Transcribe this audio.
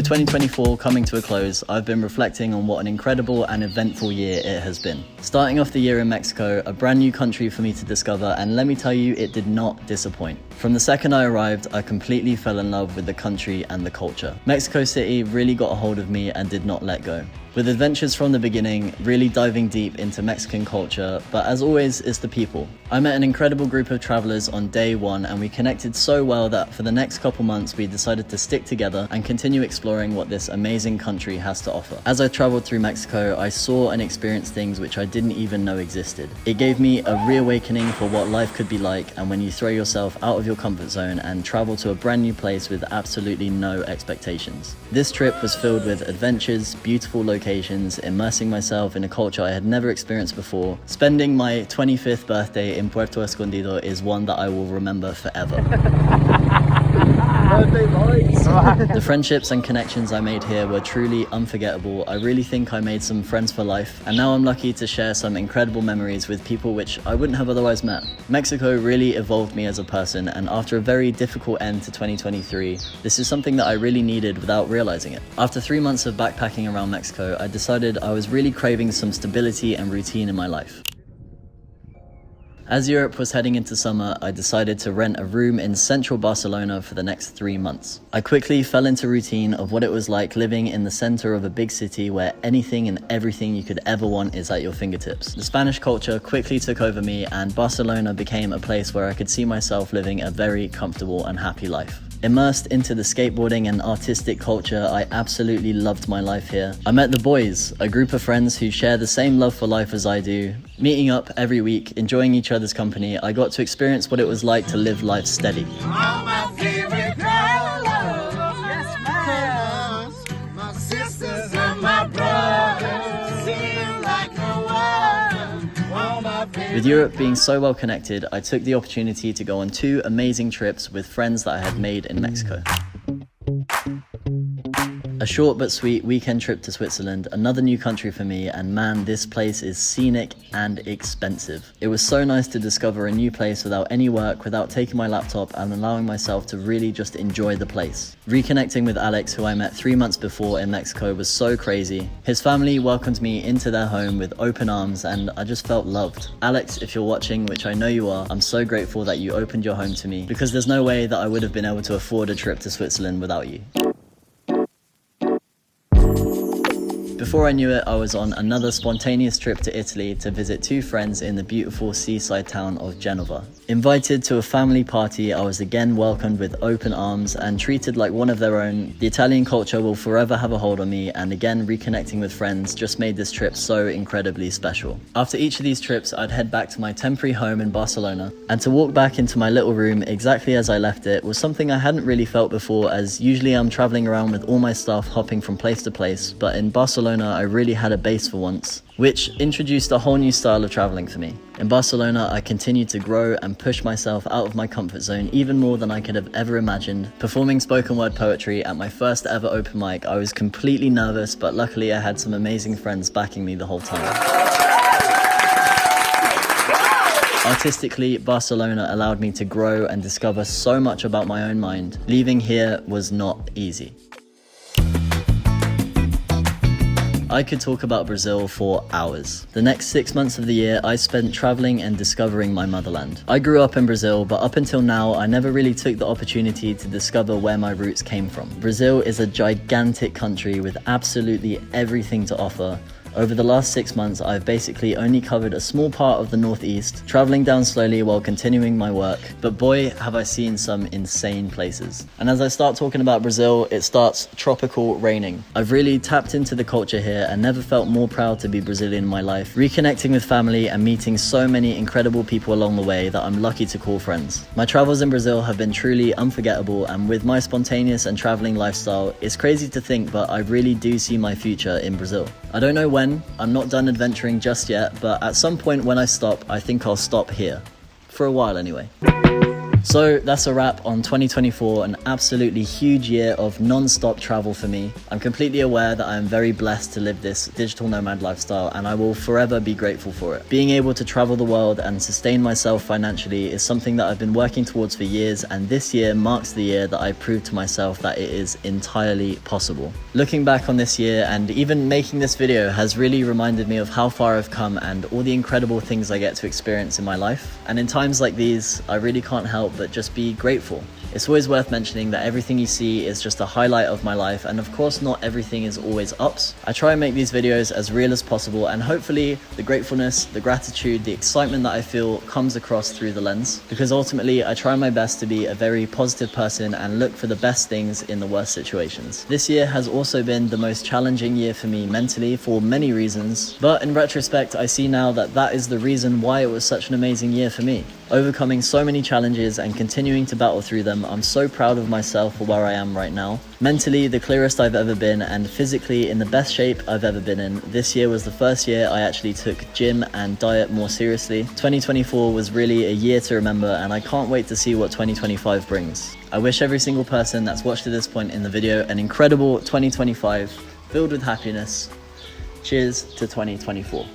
With 2024 coming to a close, I've been reflecting on what an incredible and eventful year it has been. Starting off the year in Mexico, a brand new country for me to discover, and let me tell you, it did not disappoint. From the second I arrived, I completely fell in love with the country and the culture. Mexico City really got a hold of me and did not let go. With adventures from the beginning, really diving deep into Mexican culture, but as always, it's the people. I met an incredible group of travelers on day one, and we connected so well that for the next couple months, we decided to stick together and continue exploring what this amazing country has to offer. As I traveled through Mexico, I saw and experienced things which I didn't even know existed. It gave me a reawakening for what life could be like, and when you throw yourself out of your comfort zone and travel to a brand new place with absolutely no expectations. This trip was filled with adventures, beautiful locations, immersing myself in a culture I had never experienced before. Spending my 25th birthday in Puerto Escondido is one that I will remember forever. The friendships and connections I made here were truly unforgettable. I really think I made some friends for life, and now I'm lucky to share some incredible memories with people which I wouldn't have otherwise met. Mexico really evolved me as a person, and after a very difficult end to 2023, this is something that I really needed without realizing it. After 3 months of backpacking around Mexico, I decided I was really craving some stability and routine in my life. As Europe was heading into summer, I decided to rent a room in central Barcelona for the next 3 months. I quickly fell into routine of what it was like living in the center of a big city where anything and everything you could ever want is at your fingertips. The Spanish culture quickly took over me, and Barcelona became a place where I could see myself living a very comfortable and happy life. Immersed into the skateboarding and artistic culture, I absolutely loved my life here. I met the boys, a group of friends who share the same love for life as I do. Meeting up every week, enjoying each other's company, I got to experience what it was like to live life steady. With Europe being so well connected, I took the opportunity to go on 2 amazing trips with friends that I had made in Mexico. A short but sweet weekend trip to Switzerland, another new country for me, and man, this place is scenic and expensive. It was so nice to discover a new place without any work, without taking my laptop, and allowing myself to really just enjoy the place. Reconnecting with Alex, who I met 3 months before in Mexico, was so crazy. His family welcomed me into their home with open arms, and I just felt loved. Alex, if you're watching, which I know you are, I'm so grateful that you opened your home to me, because there's no way that I would have been able to afford a trip to Switzerland without you. Before I knew it, I was on another spontaneous trip to Italy to visit 2 friends in the beautiful seaside town of Genova. Invited to a family party, I was again welcomed with open arms and treated like one of their own. The Italian culture will forever have a hold on me, and again reconnecting with friends just made this trip so incredibly special. After each of these trips, I'd head back to my temporary home in Barcelona, and to walk back into my little room exactly as I left it was something I hadn't really felt before, as usually I'm traveling around with all my stuff hopping from place to place, but in Barcelona I really had a base for once, which introduced a whole new style of traveling for me. In Barcelona, I continued to grow and push myself out of my comfort zone even more than I could have ever imagined. Performing spoken word poetry at my first ever open mic, I was completely nervous, but luckily I had some amazing friends backing me the whole time. Artistically, Barcelona allowed me to grow and discover so much about my own mind. Leaving here was not easy. I could talk about Brazil for hours. The next 6 months of the year, I spent traveling and discovering my motherland. I grew up in Brazil, but up until now, I never really took the opportunity to discover where my roots came from. Brazil is a gigantic country with absolutely everything to offer. Over the last 6 months, I've basically only covered a small part of the northeast, traveling down slowly while continuing my work, but boy, have I seen some insane places. And as I start talking about Brazil, it starts tropical raining. I've really tapped into the culture here and never felt more proud to be Brazilian in my life, reconnecting with family and meeting so many incredible people along the way that I'm lucky to call friends. My travels in Brazil have been truly unforgettable, and with my spontaneous and traveling lifestyle, it's crazy to think, but I really do see my future in Brazil. I don't know when, I'm not done adventuring just yet, but at some point when I stop, I think I'll stop here. For a while anyway. So that's a wrap on 2024, an absolutely huge year of non-stop travel for me. I'm completely aware that I am very blessed to live this digital nomad lifestyle, and I will forever be grateful for it. Being able to travel the world and sustain myself financially is something that I've been working towards for years, and this year marks the year that I proved to myself that it is entirely possible. Looking back on this year and even making this video has really reminded me of how far I've come and all the incredible things I get to experience in my life. And in times like these, I really can't help but just be grateful. It's always worth mentioning that everything you see is just a highlight of my life, and of course not everything is always ups. I try and make these videos as real as possible, and hopefully the gratefulness, the gratitude, the excitement that I feel comes across through the lens, because ultimately I try my best to be a very positive person and look for the best things in the worst situations. This year has also been the most challenging year for me mentally for many reasons, but in retrospect I see now that that is the reason why it was such an amazing year for me. Overcoming so many challenges and continuing to battle through them, I'm so proud of myself for where I am right now. Mentally, the clearest I've ever been, and physically in the best shape I've ever been in. This year was the first year I actually took gym and diet more seriously. 2024 was really a year to remember, and I can't wait to see what 2025 brings. I wish every single person that's watched to this point in the video an incredible 2025 filled with happiness. Cheers to 2024.